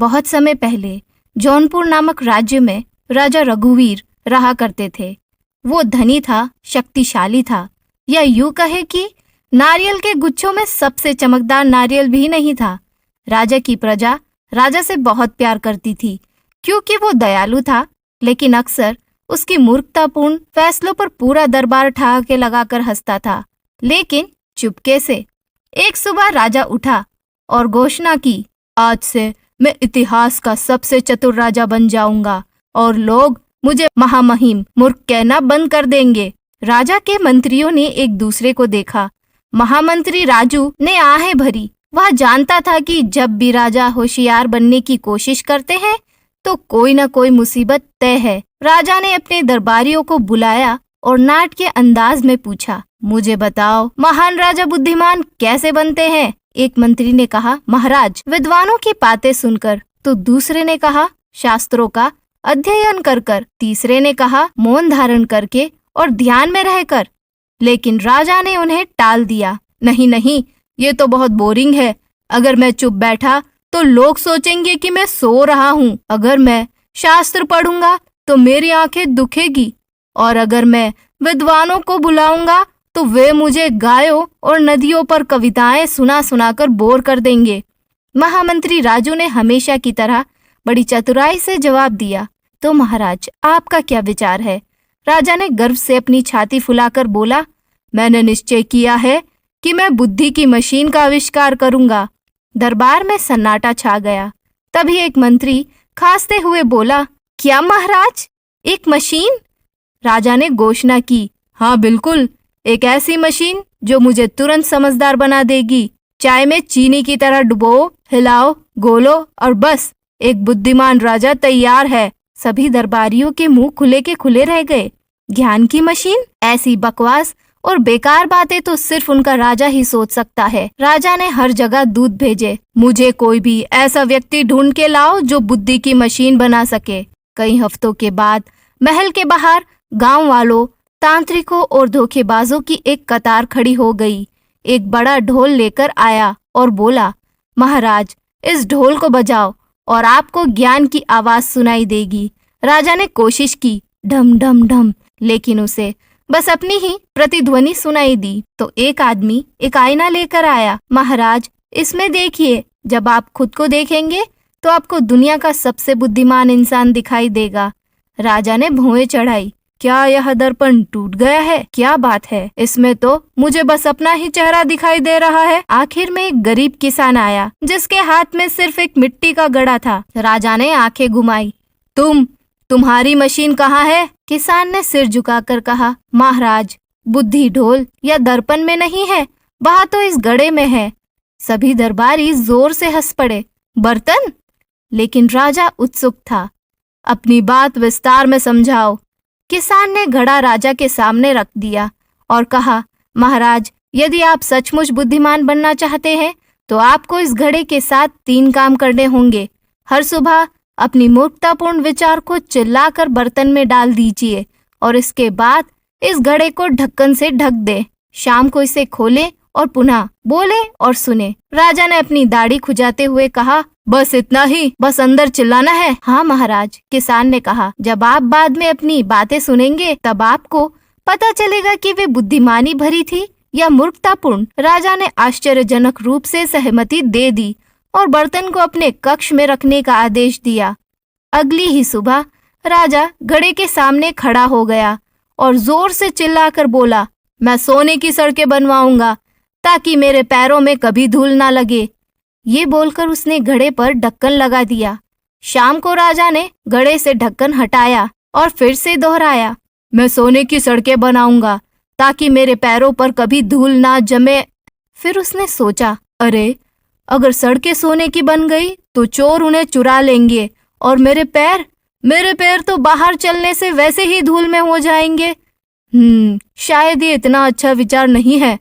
बहुत समय पहले जौनपुर नामक राज्य में राजा रघुवीर रहा करते थे। वो धनी था, शक्तिशाली था, या यूं कहे कि नारियल के गुच्छों में सबसे चमकदार नारियल भी नहीं था। राजा की प्रजा राजा से बहुत प्यार करती थी क्योंकि वो दयालु था, लेकिन अक्सर उसकी मूर्खतापूर्ण फैसलों पर पूरा दरबार ठहाके लगाकर हंसता था। लेकिन चुपके से एक सुबह राजा उठा और घोषणा की, आज से मैं इतिहास का सबसे चतुर राजा बन जाऊंगा और लोग मुझे महामहिम मूर्ख कहना बंद कर देंगे। राजा के मंत्रियों ने एक दूसरे को देखा। महामंत्री राजू ने आहें भरी। वह जानता था कि जब भी राजा होशियार बनने की कोशिश करते हैं तो कोई न कोई मुसीबत तय है। राजा ने अपने दरबारियों को बुलाया और नाट के अंदाज में पूछा, मुझे बताओ, महान राजा बुद्धिमान कैसे बनते हैं? एक मंत्री ने कहा, महाराज, विद्वानों की बातें सुनकर। तो दूसरे ने कहा, शास्त्रों का अध्ययन कर कर। तीसरे ने कहा, मौन धारण करके और ध्यान में रहकर। लेकिन राजा ने उन्हें टाल दिया। नहीं नहीं, ये तो बहुत बोरिंग है। अगर मैं चुप बैठा तो लोग सोचेंगे कि मैं सो रहा हूँ। अगर मैं शास्त्र पढ़ूंगा तो मेरी आंखें दुखेगी, और अगर मैं विद्वानों को बुलाऊंगा तो वे मुझे गायों और नदियों पर कविताएं सुना सुनाकर बोर कर देंगे। महामंत्री राजू ने हमेशा की तरह बड़ी चतुराई से जवाब दिया, तो महाराज, आपका क्या विचार है? राजा ने गर्व से अपनी छाती फुलाकर बोला, मैंने निश्चय किया है कि मैं बुद्धि की मशीन का आविष्कार करूंगा। दरबार में सन्नाटा छा गया। तभी एक मंत्री खांसते हुए बोला, क्या महाराज, एक मशीन? राजा ने घोषणा की, हाँ बिल्कुल, एक ऐसी मशीन जो मुझे तुरंत समझदार बना देगी। चाय में चीनी की तरह डुबो, हिलाओ, गोलो और बस एक बुद्धिमान राजा तैयार है। सभी दरबारियों के मुंह खुले के खुले रह गए। ज्ञान की मशीन? ऐसी बकवास और बेकार बातें तो सिर्फ उनका राजा ही सोच सकता है। राजा ने हर जगह दूत भेजे, मुझे कोई भी ऐसा व्यक्ति ढूंढ के लाओ जो बुद्धि की मशीन बना सके। कई हफ्तों के बाद महल के बाहर गांव वालों, तांत्रिकों और धोखेबाजों की एक कतार खड़ी हो गई। एक बड़ा ढोल लेकर आया और बोला, महाराज, इस ढोल को बजाओ और आपको ज्ञान की आवाज सुनाई देगी। राजा ने कोशिश की, ढम ढम ढम, लेकिन उसे बस अपनी ही प्रतिध्वनि सुनाई दी। तो एक आदमी एक आईना लेकर आया। महाराज, इसमें देखिए, जब आप खुद को देखेंगे तो आपको दुनिया का सबसे बुद्धिमान इंसान दिखाई देगा। राजा ने भौहें चढ़ाई, क्या यह दर्पण टूट गया है? क्या बात है, इसमें तो मुझे बस अपना ही चेहरा दिखाई दे रहा है। आखिर में एक गरीब किसान आया जिसके हाथ में सिर्फ एक मिट्टी का घड़ा था। राजा ने आंखें घुमाई, तुम्हारी मशीन कहाँ है? किसान ने सिर झुकाकर कहा, महाराज, बुद्धि ढोल या दर्पण में नहीं है, वहाँ तो इस घड़े में है। सभी दरबारी जोर से हंस पड़े। बर्तन? लेकिन राजा उत्सुक था। अपनी बात विस्तार में समझाओ। किसान ने घड़ा राजा के सामने रख दिया और कहा, महाराज, यदि आप सचमुच बुद्धिमान बनना चाहते हैं तो आपको इस घड़े के साथ 3 काम करने होंगे। हर सुबह अपनी मूर्खतापूर्ण विचार को चिल्लाकर बर्तन में डाल दीजिए और इसके बाद इस घड़े को ढक्कन से ढक दे। शाम को इसे खोलें और पुनः बोले और सुने। राजा ने अपनी दाढ़ी खुजाते हुए कहा, बस इतना ही? बस अंदर चिल्लाना है? हाँ महाराज, किसान ने कहा। जब आप बाद में अपनी बातें सुनेंगे तब आपको पता चलेगा कि वे बुद्धिमानी भरी थी या मूर्खतापूर्ण। राजा ने आश्चर्यजनक रूप से सहमति दे दी और बर्तन को अपने कक्ष में रखने का आदेश दिया। अगली ही सुबह राजा घड़े के सामने खड़ा हो गया और जोर से चिल्लाकर बोला, मैं सोने की सड़कें बनवाऊंगा ताकि मेरे पैरों में कभी धूल ना लगे। ये बोलकर उसने घड़े पर ढक्कन लगा दिया। शाम को राजा ने घड़े से ढक्कन हटाया और फिर से दोहराया, मैं सोने की सड़कें बनाऊंगा ताकि मेरे पैरों पर कभी धूल ना जमे। फिर उसने सोचा, अरे, अगर सड़कें सोने की बन गई तो चोर उन्हें चुरा लेंगे और मेरे पैर तो बाहर चलने से वैसे ही धूल में हो जाएंगे। शायद ये इतना अच्छा विचार नहीं है।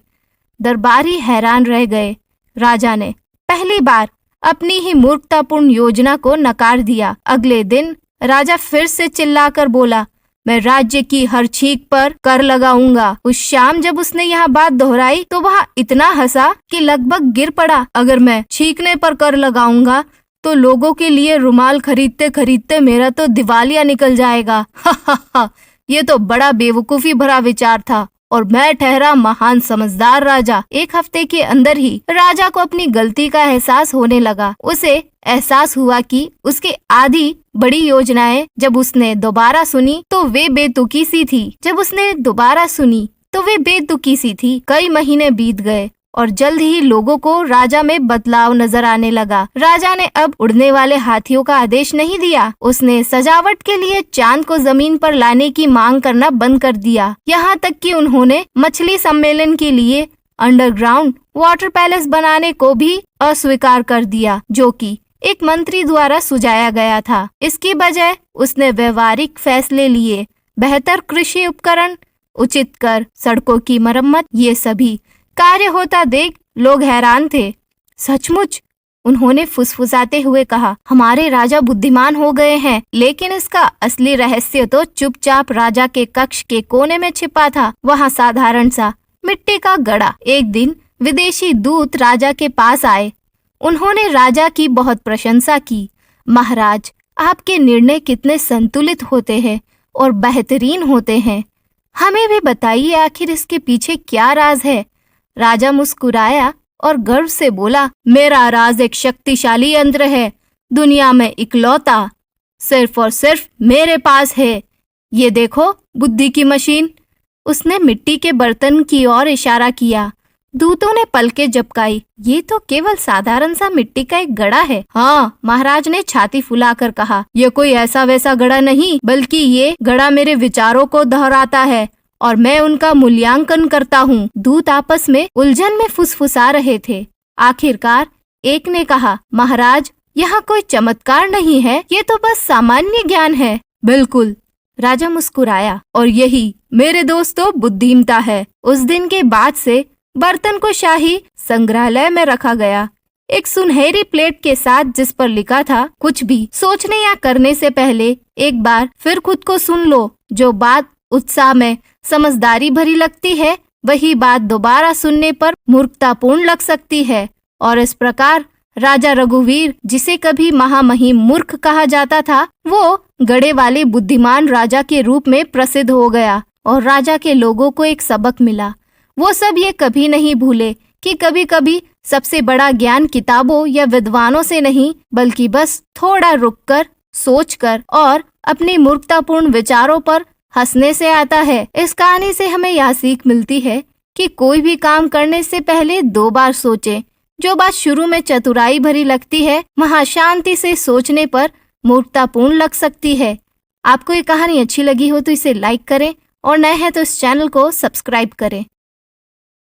दरबारी हैरान रह गए। राजा ने पहली बार अपनी ही मूर्खतापूर्ण योजना को नकार दिया। अगले दिन राजा फिर से चिल्लाकर बोला, मैं राज्य की हर छींक पर कर लगाऊंगा। उस शाम जब उसने यह बात दोहराई तो वह इतना हंसा कि लगभग गिर पड़ा। अगर मैं छींकने पर कर लगाऊंगा तो लोगों के लिए रुमाल खरीदते खरीदते मेरा तो दिवालिया निकल जाएगा। हा हा हा, ये तो बड़ा बेवकूफी भरा विचार था और मैं ठहरा महान समझदार राजा। एक हफ्ते के अंदर ही राजा को अपनी गलती का एहसास होने लगा। उसे एहसास हुआ कि उसकी आधी बड़ी योजनाएं जब उसने दोबारा सुनी तो वे बेतुकी सी थी। कई महीने बीत गए और जल्द ही लोगों को राजा में बदलाव नजर आने लगा। राजा ने अब उड़ने वाले हाथियों का आदेश नहीं दिया। उसने सजावट के लिए चांद को जमीन पर लाने की मांग करना बंद कर दिया। यहाँ तक कि उन्होंने मछली सम्मेलन के लिए अंडरग्राउंड वाटर पैलेस बनाने को भी अस्वीकार कर दिया, जो कि एक मंत्री द्वारा सुझाया गया था। इसकी बजाय उसने व्यवहारिक फैसले लिए। बेहतर कृषि उपकरण, उचित कर, सड़कों की मरम्मत, ये सभी कार्य होता देख लोग हैरान थे। सचमुच, उन्होंने फुसफुसाते हुए कहा, हमारे राजा बुद्धिमान हो गए हैं। लेकिन इसका असली रहस्य तो चुपचाप राजा के कक्ष के कोने में छिपा था। वहाँ साधारण सा मिट्टी का घड़ा। एक दिन विदेशी दूत राजा के पास आए। उन्होंने राजा की बहुत प्रशंसा की। महाराज, आपके निर्णय कितने संतुलित होते हैं और बेहतरीन होते हैं। हमें भी बताइए, आखिर इसके पीछे क्या राज है। राजा मुस्कुराया और गर्व से बोला, मेरा राज एक शक्तिशाली यंत्र है, दुनिया में इकलौता, सिर्फ और सिर्फ मेरे पास है। ये देखो, बुद्धि की मशीन। उसने मिट्टी के बर्तन की ओर इशारा किया। दूतों ने पलकें झपकाई। ये तो केवल साधारण सा मिट्टी का एक घड़ा है। हाँ, महाराज ने छाती फुलाकर कहा, ये कोई ऐसा वैसा घड़ा नहीं, बल्कि ये घड़ा मेरे विचारों को दोहराता है और मैं उनका मूल्यांकन करता हूँ। दूत आपस में उलझन में फुसफुसा रहे थे। आखिरकार एक ने कहा, महाराज, यहाँ कोई चमत्कार नहीं है, ये तो बस सामान्य ज्ञान है। बिल्कुल, राजा मुस्कुराया, और यही मेरे दोस्तों बुद्धिमता है। उस दिन के बाद से बर्तन को शाही संग्रहालय में रखा गया, एक सुनहरी प्लेट के साथ, जिस पर लिखा था, कुछ भी सोचने या करने से पहले एक बार फिर खुद को सुन लो। जो बात उत्साह में समझदारी भरी लगती है, वही बात दोबारा सुनने पर मूर्खतापूर्ण लग सकती है। और इस प्रकार राजा रघुवीर, जिसे कभी महामहिम मूर्ख कहा जाता था, वो गड़े वाले बुद्धिमान राजा के रूप में प्रसिद्ध हो गया। और राजा के लोगों को एक सबक मिला। वो सब ये कभी नहीं भूले कि कभी कभी सबसे बड़ा ज्ञान किताबों या विद्वानों से नहीं, बल्कि बस थोड़ा रुककर, सोचकर और अपनी मूर्खतापूर्ण विचारों पर हंसने से आता है। इस कहानी से हमें यह सीख मिलती है कि कोई भी काम करने से पहले 2 बार सोचें। जो बात शुरू में चतुराई भरी लगती है, वहाँ शांति से सोचने पर मूर्खतापूर्ण लग सकती है। आपको ये कहानी अच्छी लगी हो तो इसे लाइक करें और नए हैं तो इस चैनल को सब्सक्राइब करें।